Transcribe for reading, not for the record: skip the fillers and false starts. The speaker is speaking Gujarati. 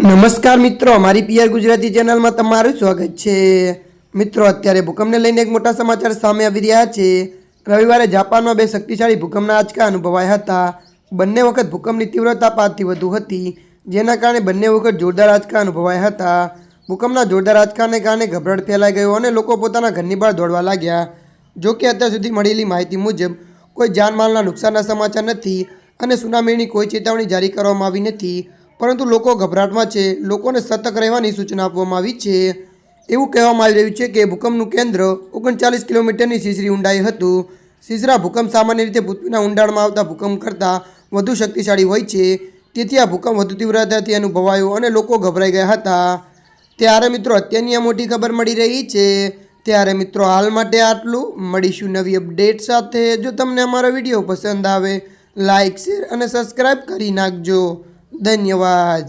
નમસ્કાર મિત્રો, મારી પીઆર ગુજરાતી ચેનલમાં તમારું સ્વાગત છે। મિત્રો, અત્યારે ભૂકંપને લઈને એક મોટા સમાચાર સામે આવી રહ્યા છે। રવિવારે જાપાનમાં બે શક્તિશાળી ભૂકંપના આંચકા અનુભવાયા હતા। બંને વખત ભૂકંપની તીવ્રતા 5થી વધુ હતી, જેના કારણે બંને વખત જોરદાર આંચકા અનુભવાયા હતા। ભૂકંપના જોરદાર આંચકાને કારણે ગભરાટ ફેલાઈ ગયો અને લોકો પોતાના ઘરની બહાર દોડવા લાગ્યા। જો કે અત્યાર સુધી મળેલી માહિતી મુજબ કોઈ જાનમાલના નુકસાનના સમાચાર નથી અને સુનામીની કોઈ ચેતવણી જારી કરવામાં આવી નથી, પરંતુ લોકો ગભરાટમાં છે। લોકોને સતર્ક રહેવાની સૂચના આપવામાં આવી છે। એવું કહેવામાં આવી રહ્યું છે કે ભૂકંપનું કેન્દ્ર 39 કિલોમીટરની સીસરી ઊંડાઈ હતું। સીસરા ભૂકંપ સામાન્ય રીતે પૃથ્વીના ઊંડાણમાં આવતા ભૂકંપ કરતાં વધુ શક્તિશાળી હોય છે, તેથી આ ભૂકંપ વધુ તીવ્રતાથી અનુભવાયો અને લોકો ગભરાઈ ગયા હતા। ત્યારે મિત્રો, અત્યારની આ મોટી ખબર મળી રહી છે। ત્યારે મિત્રો, હાલ માટે આટલું। મળીશું નવી અપડેટ સાથે। જો તમને અમારો વિડીયો પસંદ આવે, લાઇક, શેર અને સબસ્ક્રાઈબ કરી નાખજો। ધન્યવાદ।